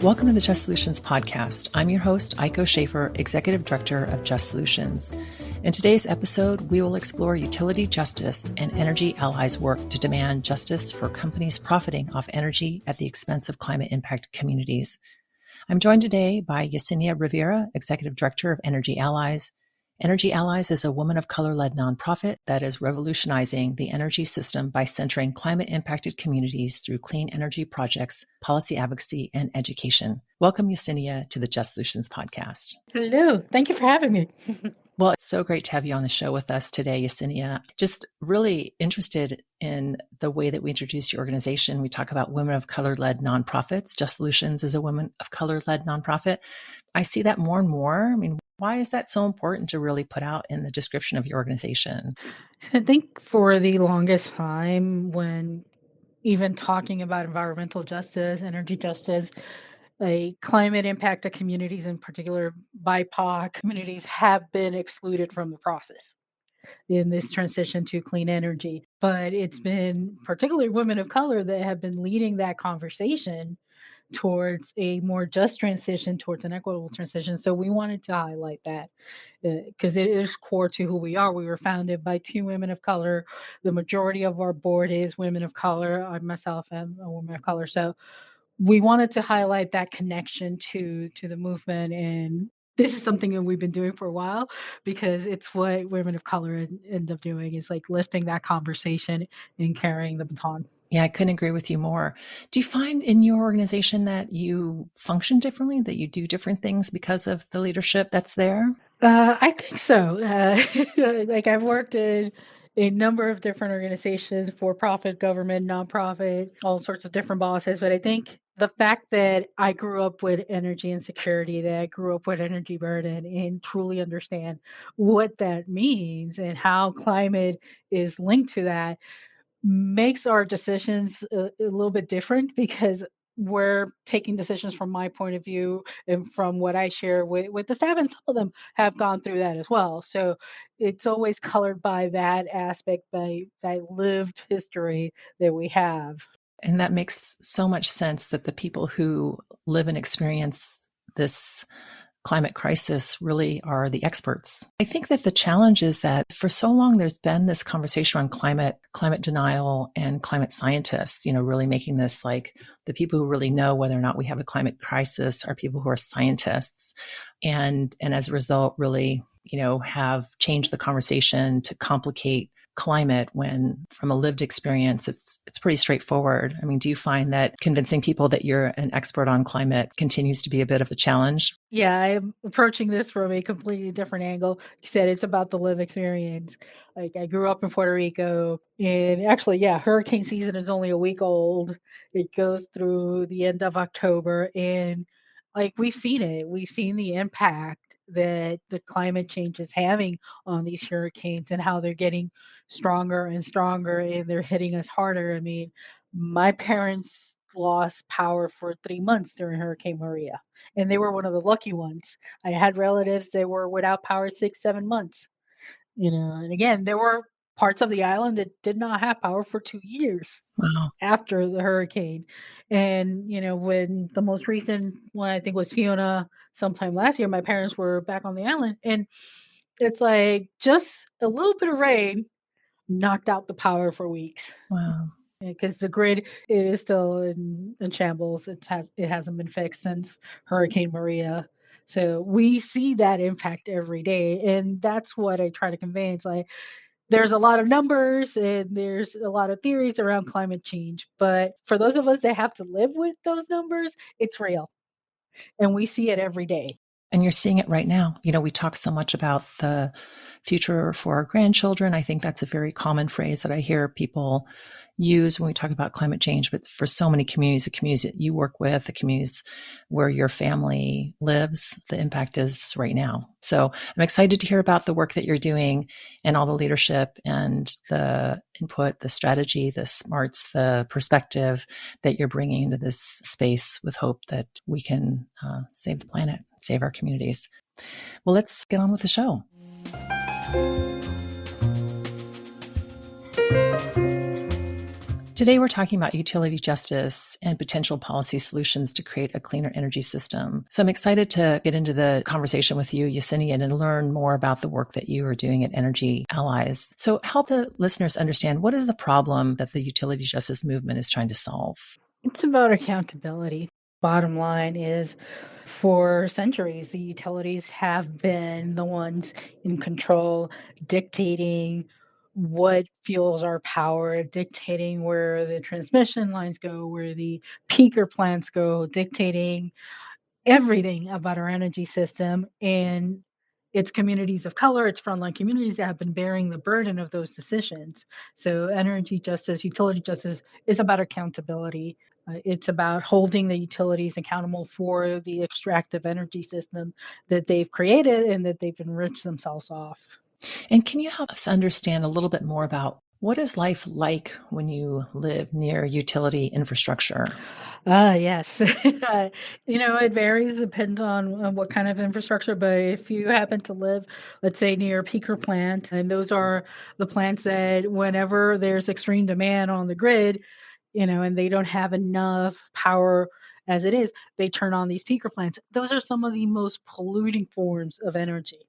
Welcome to the Just Solutions podcast. I'm your host, Aiko Schaefer, Executive Director of Just Solutions. In today's episode, we will explore utility justice and Energy Allies' work to demand justice for companies profiting off energy at the expense of climate impact communities. I'm joined today by Yesenia Rivera, Executive Director of Energy Allies. Energy Allies is a woman of color-led nonprofit that is revolutionizing the energy system by centering climate-impacted communities through clean energy projects, policy advocacy, and education. Welcome, Yesenia, to the Just Solutions podcast. Hello. Thank you for having me. Well, it's so great to have you on the show with us today, Yesenia. Just really interested in the way that we introduce your organization. We talk about women of color-led nonprofits. Just Solutions is a women of color-led nonprofit. I see that more and more. I mean, why is that so important to really put out in the description of your organization? I think for the longest time, when even talking about environmental justice, energy justice, climate impact of communities, in particular BIPOC communities, have been excluded from the process in this transition to clean energy. But it's been particularly women of color that have been leading that conversation towards a more just transition, towards an equitable transition. So we wanted to highlight that because it is core to who we are. We were founded by two women of color. The majority of our board is women of color. I myself am a woman of color. So we wanted to highlight that connection to the movement. And this is something that we've been doing for a while because it's what women of color end up doing, is like lifting that conversation and carrying the baton. Yeah, I couldn't agree with you more. Do you find in your organization that you function differently, that you do different things because of the leadership that's there? I think so. Like I've worked in a number of different organizations, for-profit, government, nonprofit, all sorts of different bosses. But I think the fact that I grew up with energy insecurity, that I grew up with energy burden, and truly understand what that means and how climate is linked to that, makes our decisions a little bit different because we're taking decisions from my point of view and from what I share with the staff, and some of them have gone through that as well. So it's always colored by that aspect, by that lived history that we have. And that makes so much sense that the people who live and experience this climate crisis really are the experts. I think that the challenge is that for so long there's been this conversation around climate denial and climate scientists, really making this like the people who really know whether or not we have a climate crisis are people who are scientists. And as a result, really, have changed the conversation to complicate climate when from a lived experience, it's pretty straightforward. I mean, do you find that convincing people that you're an expert on climate continues to be a bit of a challenge? Yeah, I'm approaching this from a completely different angle. You said it's about the lived experience. Like I grew up in Puerto Rico, and actually, yeah, hurricane season is only a week old. It goes through the end of October, and like we've seen it. We've seen the impact that the climate change is having on these hurricanes and how they're getting stronger and stronger and they're hitting us harder. I mean, my parents lost power for 3 months during Hurricane Maria, and they were one of the lucky ones. I had relatives that were without power 6, 7 months, and again, there were parts of the island that did not have power for 2 years Wow. after the hurricane. And, when the most recent one, I think, was Fiona sometime last year, my parents were back on the island. And it's like just a little bit of rain knocked out the power for weeks. Wow. Because the grid is still in shambles. It hasn't been fixed since Hurricane Maria. So we see that impact every day. And that's what I try to convey. It's like there's a lot of numbers and there's a lot of theories around climate change. But for those of us that have to live with those numbers, it's real. And we see it every day. And you're seeing it right now. We talk so much about the future for our grandchildren. I think that's a very common phrase that I hear people use when we talk about climate change. But for so many communities, the communities that you work with, the communities where your family lives, the impact is right now. So I'm excited to hear about the work that you're doing and all the leadership and the input, the strategy, the smarts, the perspective that you're bringing into this space with hope that we can save the planet, save our communities. Well, let's get on with the show. Today, we're talking about utility justice and potential policy solutions to create a cleaner energy system. So I'm excited to get into the conversation with you, Yesenia, and learn more about the work that you are doing at Energy Allies. So help the listeners understand, what is the problem that the utility justice movement is trying to solve? It's about accountability. Bottom line is, for centuries, the utilities have been the ones in control, dictating what fuels our power, dictating where the transmission lines go, where the peaker plants go, dictating everything about our energy system. And it's communities of color, it's frontline communities that have been bearing the burden of those decisions. So energy justice, utility justice is about accountability. It's about holding the utilities accountable for the extractive energy system that they've created and that they've enriched themselves off. And can you help us understand a little bit more about what is life like when you live near utility infrastructure? Yes. It varies, depends on what kind of infrastructure, but if you happen to live, let's say, near a peaker plant, and those are the plants that whenever there's extreme demand on the grid, and they don't have enough power as it is, they turn on these peaker plants. Those are some of the most polluting forms of energy.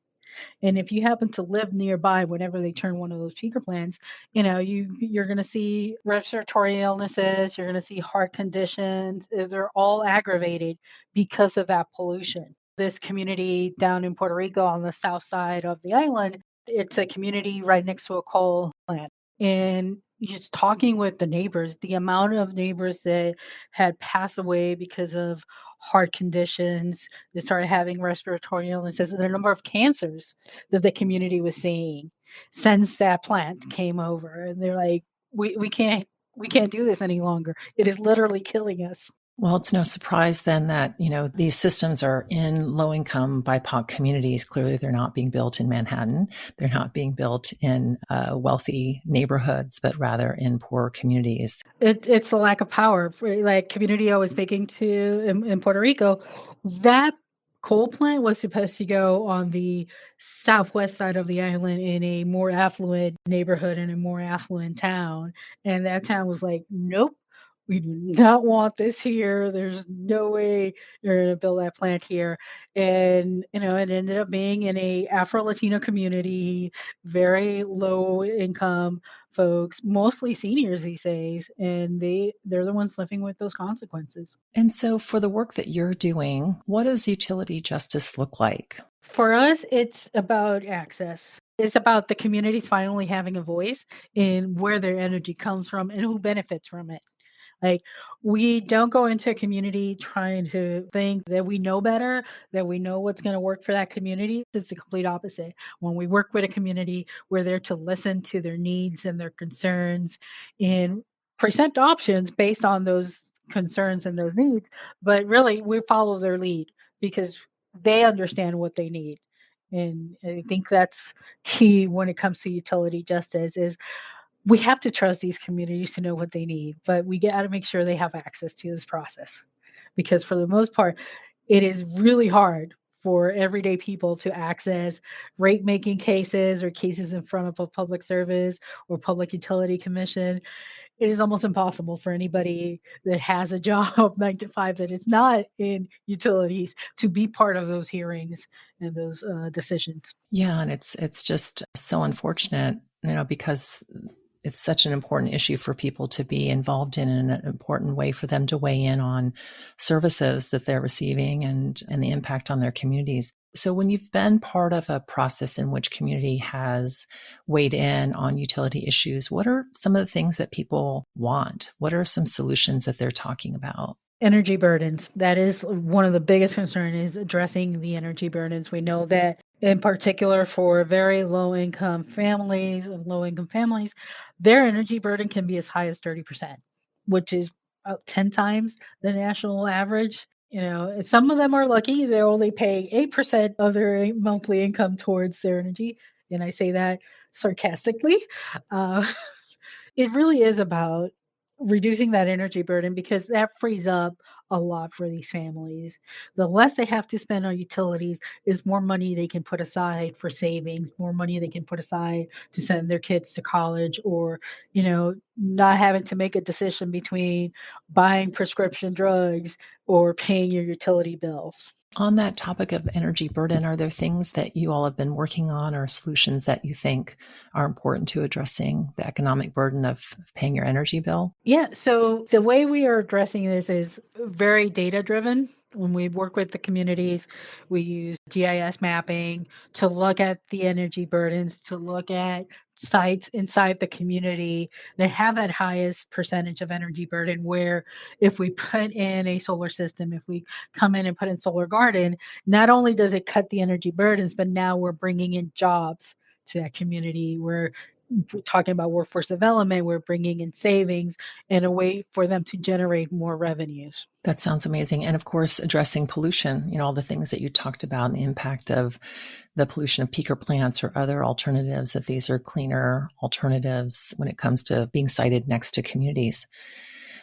And if you happen to live nearby whenever they turn one of those peaker plants, you're going to see respiratory illnesses, you're going to see heart conditions. They're all aggravated because of that pollution. This community down in Puerto Rico on the south side of the island, it's a community right next to a coal plant. And just talking with the neighbors, the amount of neighbors that had passed away because of heart conditions, they started having respiratory illnesses, and the number of cancers that the community was seeing since that plant came over. And they're like, we can't do this any longer. It is literally killing us. Well, it's no surprise then that, these systems are in low-income BIPOC communities. Clearly, they're not being built in Manhattan. They're not being built in wealthy neighborhoods, but rather in poor communities. It's the lack of power. Like community I was speaking to in Puerto Rico, that coal plant was supposed to go on the southwest side of the island in a more affluent neighborhood in a more affluent town. And that town was like, nope, we do not want this here. There's no way you're going to build that plant here. And, it ended up being in a Afro-Latino community, very low income folks, mostly seniors these days, and they're the ones living with those consequences. And so for the work that you're doing, what does utility justice look like? For us, it's about access. It's about the communities finally having a voice in where their energy comes from and who benefits from it. Like, we don't go into a community trying to think that we know better, that we know what's going to work for that community. It's the complete opposite. When we work with a community, we're there to listen to their needs and their concerns and present options based on those concerns and those needs. But really, we follow their lead because they understand what they need. And I think that's key when it comes to utility justice is we have to trust these communities to know what they need, but we got to make sure they have access to this process because for the most part, it is really hard for everyday people to access rate making cases or cases in front of a public service or public utility commission. It is almost impossible for anybody that has a job 9 to 5 that is not in utilities to be part of those hearings and those decisions. Yeah, and it's just so unfortunate, because it's such an important issue for people to be involved in an important way for them to weigh in on services that they're receiving and the impact on their communities. So when you've been part of a process in which community has weighed in on utility issues, what are some of the things that people want? What are some solutions that they're talking about? Energy burdens. That is one of the biggest concerns is addressing the energy burdens. We know that in particular for very low income families and low income families, their energy burden can be as high as 30%, which is about 10 times the national average. Some of them are lucky. They're only paying 8% of their monthly income towards their energy. And I say that sarcastically. Uh, it really is about reducing that energy burden, because that frees up a lot for these families. The less they have to spend on utilities is more money they can put aside for savings, more money they can put aside to send their kids to college, or, not having to make a decision between buying prescription drugs or paying your utility bills. On that topic of energy burden, are there things that you all have been working on or solutions that you think are important to addressing the economic burden of paying your energy bill? Yeah, so the way we are addressing this is very data driven. When we work with the communities, we use GIS mapping to look at the energy burdens, to look at sites inside the community that have that highest percentage of energy burden, where if we put in a solar system, if we come in and put in solar garden, not only does it cut the energy burdens, but now we're bringing in jobs to that community. We're talking about workforce development, we're bringing in savings and a way for them to generate more revenues. That sounds amazing. And of course, addressing pollution, all the things that you talked about and the impact of the pollution of peaker plants or other alternatives, that these are cleaner alternatives when it comes to being sited next to communities.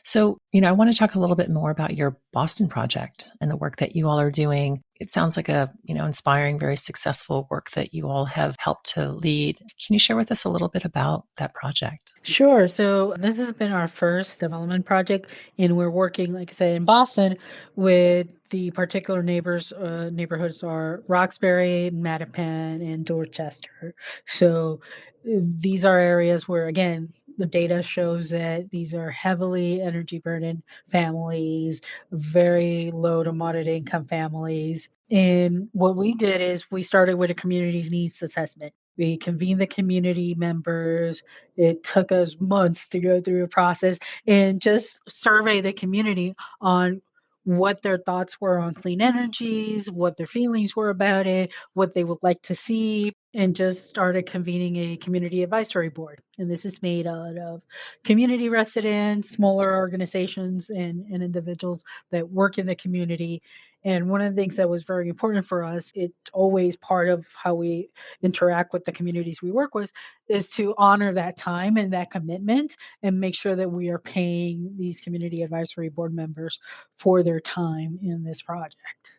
So, I want to talk a little bit more about your Boston project and the work that you all are doing. It sounds like a, inspiring, very successful work that you all have helped to lead. Can you share with us a little bit about that project? Sure. So this has been our first development project, and we're working, like I said, in Boston with the particular neighborhoods are Roxbury, Mattapan, and Dorchester. So these are areas where, again, the data shows that these are heavily energy burdened families, very low to moderate income families. And what we did is we started with a community needs assessment. We convened the community members. It took us months to go through a process and just survey the community on what their thoughts were on clean energies, what their feelings were about it, what they would like to see, and just started convening a community advisory board. And this is made out of community residents, smaller organizations, and individuals that work in the community. And one of the things that was very important for us, it's always part of how we interact with the communities we work with, is to honor that time and that commitment and make sure that we are paying these community advisory board members for their time in this project.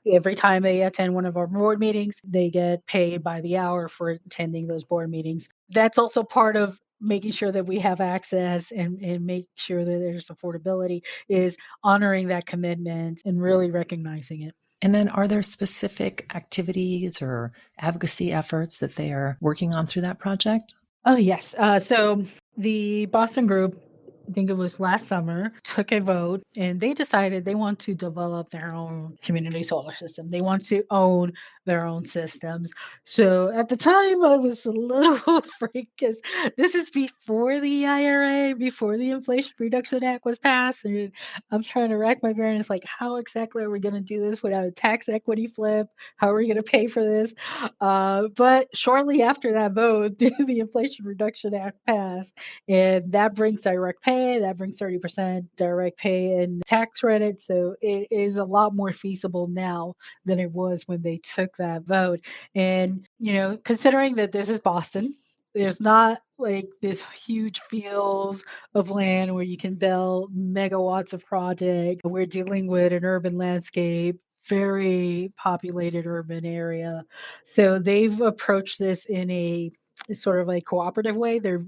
Every time they attend one of our board meetings, they get paid by the hour for attending those board meetings. That's also part of making sure that we have access and make sure that there's affordability, is honoring that commitment and really recognizing it. And then are there specific activities or advocacy efforts that they are working on through that project? Oh, yes. So the Boston group, I think it was last summer, took a vote and they decided they want to develop their own community solar system. They want to own their own systems. So at the time, I was a little afraid because this is before the IRA, before the Inflation Reduction Act was passed. And I'm trying to rack my brains like, how exactly are we going to do this without a tax equity flip? How are we going to pay for this? But shortly after that vote, the Inflation Reduction Act passed, and that brings direct pay, that brings 30% direct pay and tax credit. So it is a lot more feasible now than it was when they took that vote. And, considering that this is Boston, there's not like this huge fields of land where you can build megawatts of project. We're dealing with an urban landscape, very populated urban area. So they've approached this in a sort of like cooperative way. They're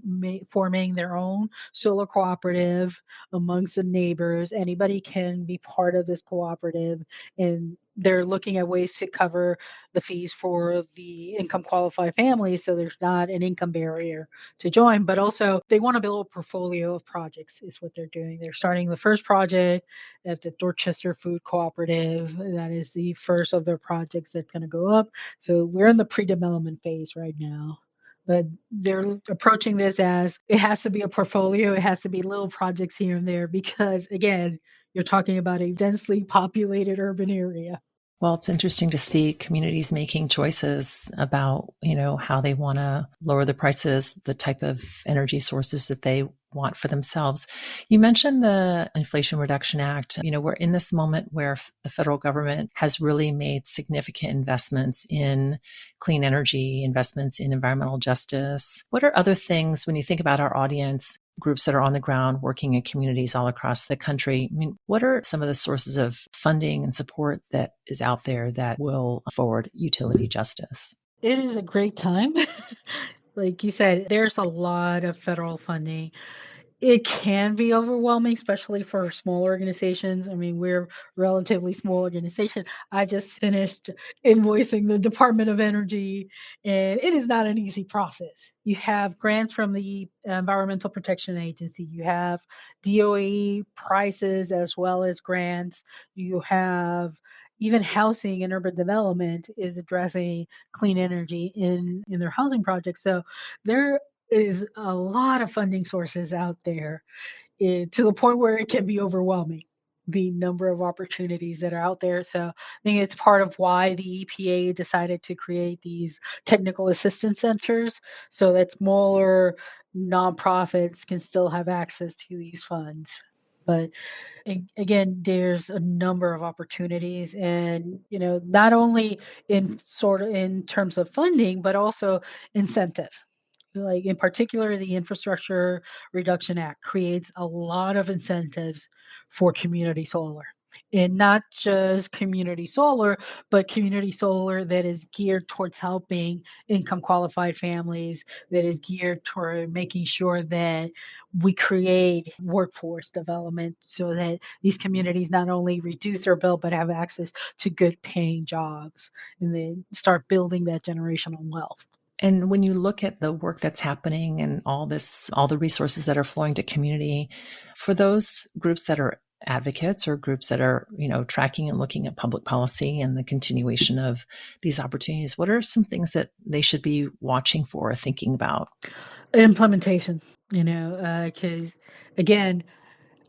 forming their own solar cooperative amongst the neighbors. Anybody can be part of this cooperative, and they're looking at ways to cover the fees for the income qualified families, so there's not an income barrier to join. But also they want to build a portfolio of projects is what they're doing. They're starting the first project at the Dorchester Food Cooperative. That is the first of their projects that's going to go up. So we're in the pre-development phase right now. But they're approaching this as it has to be a portfolio. It has to be little projects here and there because, again, you're talking about a densely populated urban area. Well, it's interesting to see communities making choices about, how they want to lower the prices, the type of energy sources that they want for themselves. You mentioned the Inflation Reduction Act. We're in this moment where the federal government has really made significant investments in clean energy, investments in environmental justice. What are other things, when you think about our audience, groups that are on the ground working in communities all across the country. I mean, what are some of the sources of funding and support that is out there that will forward utility justice? It is a great time. Like you said, there's a lot of federal funding. It can be overwhelming, especially for small organizations. I mean, we're a relatively small organization. I just finished invoicing the Department of Energy, and it is not an easy process. You have grants from the Environmental Protection Agency, you have DOE prices as well as grants, you have even housing and urban development is addressing clean energy in their housing projects. So there is a lot of funding sources out there, to the point where it can be overwhelming, the number of opportunities that are out there. So I think it's part of why the EPA decided to create these technical assistance centers so that smaller nonprofits can still have access to these funds. But again, there's a number of opportunities, and not only in sort of in terms of funding, but also incentives. Like in particular, the Infrastructure Reduction Act creates a lot of incentives for community solar. And not just community solar, but community solar that is geared towards helping income qualified families, that is geared toward making sure that we create workforce development so that these communities not only reduce their bill, but have access to good paying jobs and then start building that generational wealth. And when you look at the work that's happening and all the resources that are flowing to community, for those groups that are advocates or groups that are, tracking and looking at public policy and the continuation of these opportunities, what are some things that they should be watching for or thinking about? Implementation, because again,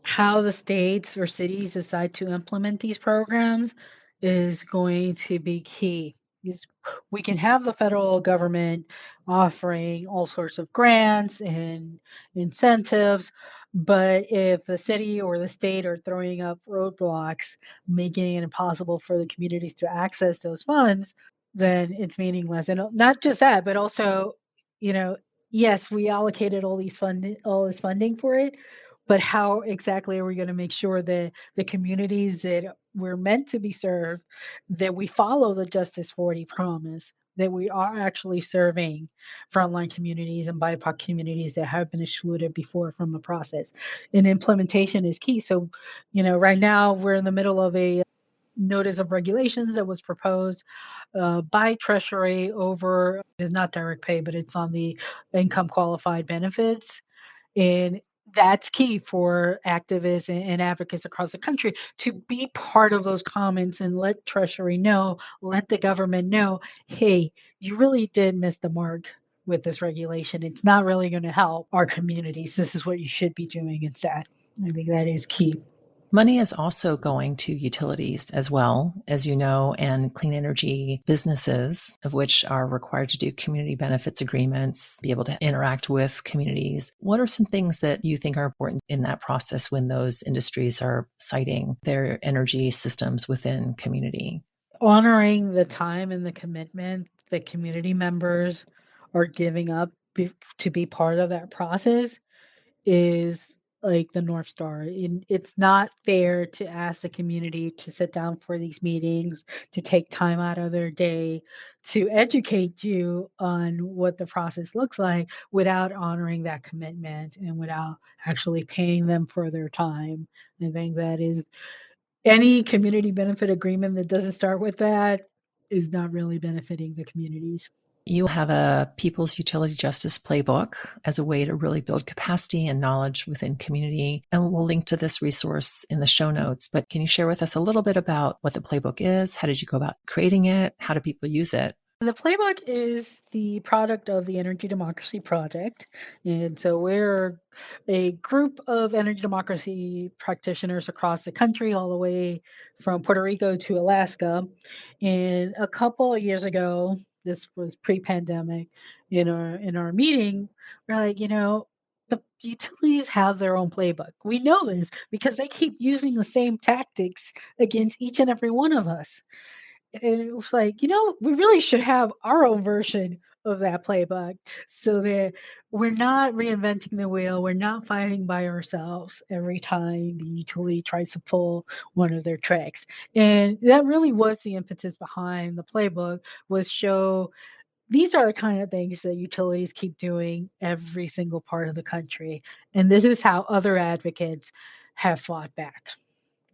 how the states or cities decide to implement these programs is going to be key. Because we can have the federal government offering all sorts of grants and incentives, but if the city or the state are throwing up roadblocks, making it impossible for the communities to access those funds, then it's meaningless. And not just that, but also, you know, yes, we allocated all this funding for it, but how exactly are we going to make sure that the communities that we're meant to be served, that we follow the Justice 40 promise, that we are actually serving frontline communities and BIPOC communities that have been excluded before from the process? And implementation is key. So, right now we're in the middle of a notice of regulations that was proposed by Treasury over is not direct pay, but it's on the income qualified benefits, and that's key for activists and advocates across the country to be part of those comments and let Treasury know, let the government know, hey, you really did miss the mark with this regulation. It's not really going to help our communities. This is what you should be doing instead. I think that is key. Money is also going to utilities as well, as you know, and clean energy businesses, of which are required to do community benefits agreements, be able to interact with communities. What are some things that you think are important in that process when those industries are citing their energy systems within community? Honoring the time and the commitment that community members are giving up to be part of that process is like the North Star. And it's not fair to ask the community to sit down for these meetings, to take time out of their day to educate you on what the process looks like without honoring that commitment and without actually paying them for their time. I think that is any community benefit agreement that doesn't start with that is not really benefiting the communities. You have a People's Utility Justice Playbook as a way to really build capacity and knowledge within community. And we'll link to this resource in the show notes. But can you share with us a little bit about what the playbook is? How did you go about creating it? How do people use it? The playbook is the product of the Energy Democracy Project. And so we're a group of energy democracy practitioners across the country, all the way from Puerto Rico to Alaska. And a couple of years ago, this was pre-pandemic, in our meeting, we're like, the utilities have their own playbook. We know this because they keep using the same tactics against each and every one of us. And it was like, we really should have our own version of that playbook so that we're not reinventing the wheel. We're not fighting by ourselves every time the utility tries to pull one of their tricks. And that really was the impetus behind the playbook, was show these are the kind of things that utilities keep doing every single part of the country. And this is how other advocates have fought back.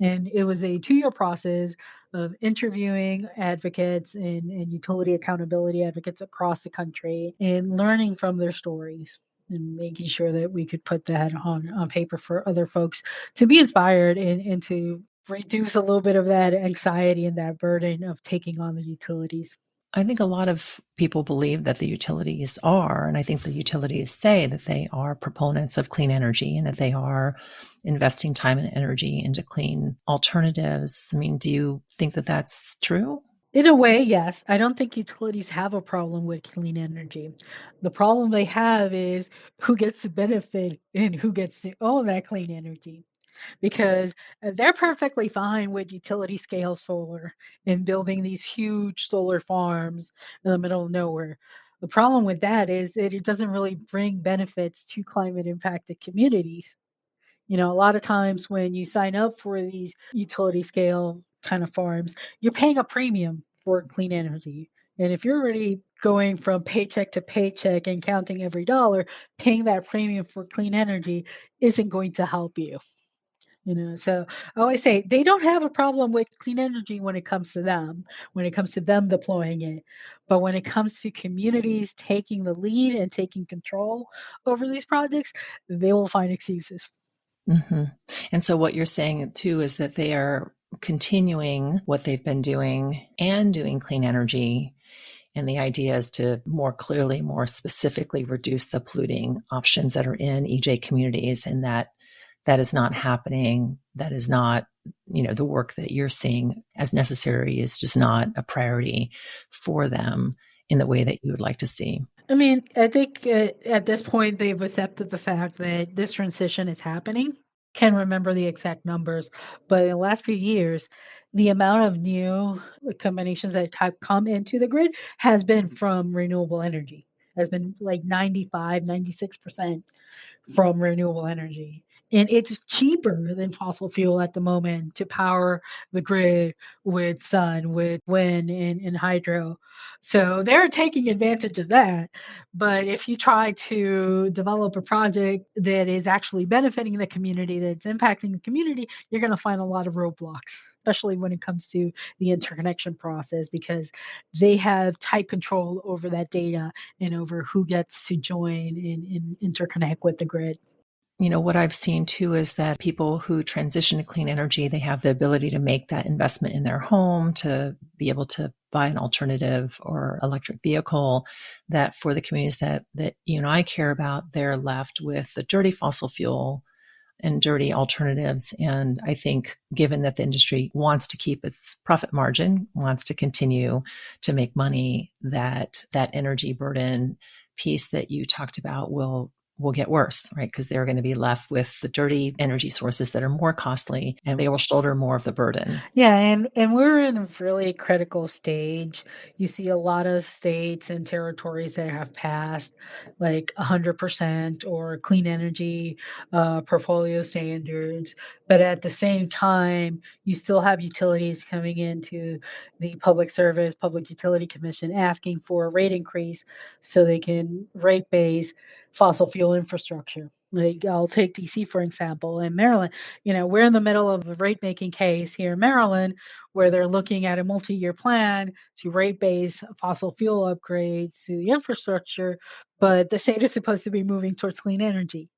And it was a 2-year process of interviewing advocates and utility accountability advocates across the country and learning from their stories and making sure that we could put that on paper for other folks to be inspired and to reduce a little bit of that anxiety and that burden of taking on the utilities. I think a lot of people believe that the utilities are, and I think the utilities say that they are proponents of clean energy and that they are investing time and energy into clean alternatives. I mean, do you think that that's true? In a way, yes. I don't think utilities have a problem with clean energy. The problem they have is who gets to benefit and who gets to own that clean energy. Because they're perfectly fine with utility scale solar and building these huge solar farms in the middle of nowhere. The problem with that is that it doesn't really bring benefits to climate impacted communities. A lot of times when you sign up for these utility scale kind of farms, you're paying a premium for clean energy. And if you're already going from paycheck to paycheck and counting every dollar, paying that premium for clean energy isn't going to help you. So I always say they don't have a problem with clean energy when it comes to them, when it comes to them deploying it. But when it comes to communities taking the lead and taking control over these projects, they will find excuses. Mm-hmm. And so what you're saying too is that they are continuing what they've been doing and doing clean energy. And the idea is to more clearly, more specifically reduce the polluting options that are in EJ communities, and that is not happening. That is not, the work that you're seeing as necessary is just not a priority for them in the way that you would like to see. I mean, I think at this point they've accepted the fact that this transition is happening. Can't remember the exact numbers, but in the last few years, the amount of new combinations that have come into the grid has been from renewable energy, has been like 95, 96% from renewable energy. And it's cheaper than fossil fuel at the moment to power the grid with sun, with wind, and hydro. So they're taking advantage of that. But if you try to develop a project that is actually benefiting the community, that's impacting the community, you're going to find a lot of roadblocks, especially when it comes to the interconnection process, because they have tight control over that data and over who gets to join and interconnect with the grid. What I've seen too is that people who transition to clean energy, they have the ability to make that investment in their home, to be able to buy an alternative or electric vehicle, that for the communities that you and I care about, they're left with the dirty fossil fuel and dirty alternatives. And I think given that the industry wants to keep its profit margin, wants to continue to make money, that energy burden piece that you talked about will get worse, right? Because they're going to be left with the dirty energy sources that are more costly, and they will shoulder more of the burden. Yeah, and we're in a really critical stage. You see a lot of states and territories that have passed like 100% or clean energy portfolio standards, but at the same time, you still have utilities coming into the Public Utility Commission asking for a rate increase so they can rate base fossil fuel infrastructure. Like I'll take DC for example. In Maryland, we're in the middle of a rate making case here in Maryland where they're looking at a multi-year plan to rate base fossil fuel upgrades to the infrastructure, but the state is supposed to be moving towards clean energy.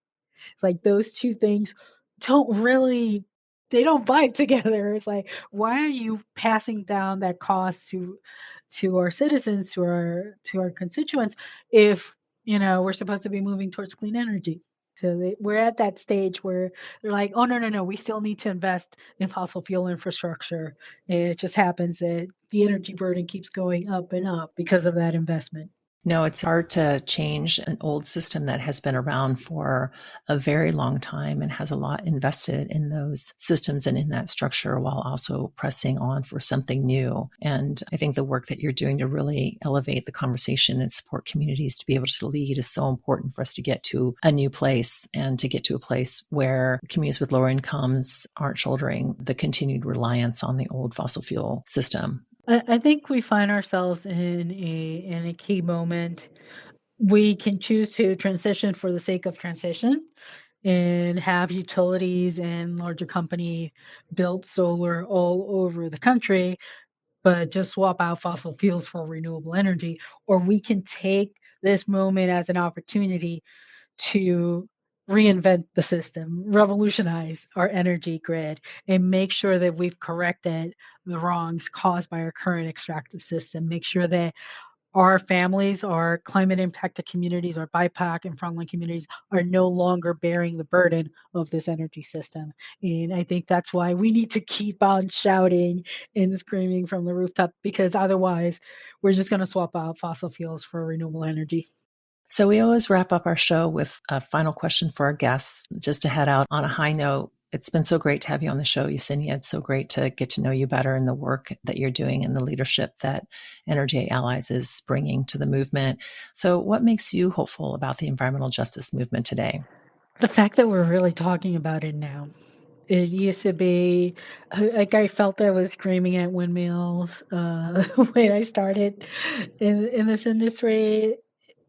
It's like those two things don't really they don't vibe together. It's like, why are you passing down that cost to our citizens, to our constituents, if we're supposed to be moving towards clean energy? So we're at that stage where they're like, oh, no, no, no, we still need to invest in fossil fuel infrastructure. And it just happens that the energy burden keeps going up and up because of that investment. No, it's hard to change an old system that has been around for a very long time and has a lot invested in those systems and in that structure while also pressing on for something new. And I think the work that you're doing to really elevate the conversation and support communities to be able to lead is so important for us to get to a new place and to get to a place where communities with lower incomes aren't shouldering the continued reliance on the old fossil fuel system. I think we find ourselves in a key moment. We can choose to transition for the sake of transition and have utilities and larger company build solar all over the country, but just swap out fossil fuels for renewable energy. Or we can take this moment as an opportunity to reinvent the system, revolutionize our energy grid, and make sure that we've corrected the wrongs caused by our current extractive system. Make sure that our families, our climate impacted communities, our BIPOC and frontline communities are no longer bearing the burden of this energy system. And I think that's why we need to keep on shouting and screaming from the rooftop, because otherwise we're just going to swap out fossil fuels for renewable energy. So we always wrap up our show with a final question for our guests, just to head out on a high note. It's been so great to have you on the show, Yesenia. It's so great to get to know you better and the work that you're doing and the leadership that Energy Allies is bringing to the movement. So what makes you hopeful about the environmental justice movement today? The fact that we're really talking about it now. It used to be like I felt I was screaming at windmills when I started in this industry,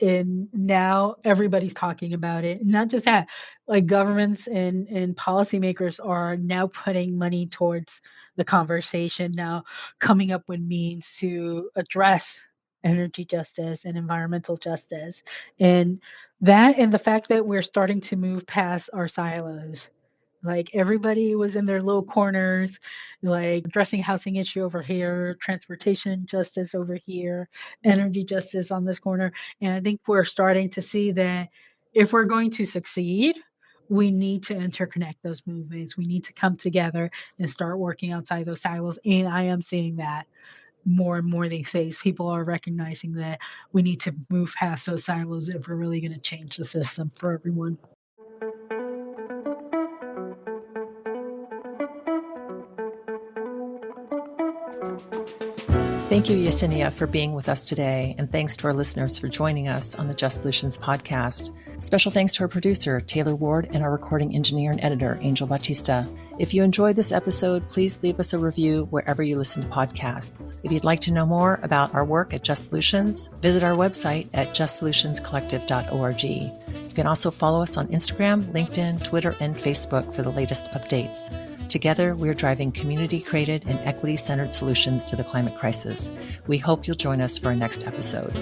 and now everybody's talking about it. Not just that, like governments and policymakers are now putting money towards the conversation, now coming up with means to address energy justice and environmental justice, and that and the fact that we're starting to move past our silos. Like everybody was in their little corners, like addressing housing issue over here, transportation justice over here, energy justice on this corner. And I think we're starting to see that if we're going to succeed, we need to interconnect those movements. We need to come together and start working outside those silos. And I am seeing that more and more these days. People are recognizing that we need to move past those silos if we're really going to change the system for everyone. Thank you, Yesenia, for being with us today, and thanks to our listeners for joining us on the Just Solutions podcast. Special thanks to our producer, Taylor Ward, and our recording engineer and editor, Angel Batista. If you enjoyed this episode, please leave us a review wherever you listen to podcasts. If you'd like to know more about our work at Just Solutions, visit our website at justsolutionscollective.org. You can also follow us on Instagram, LinkedIn, Twitter, and Facebook for the latest updates. Together, we are driving community-created and equity-centered solutions to the climate crisis. We hope you'll join us for our next episode.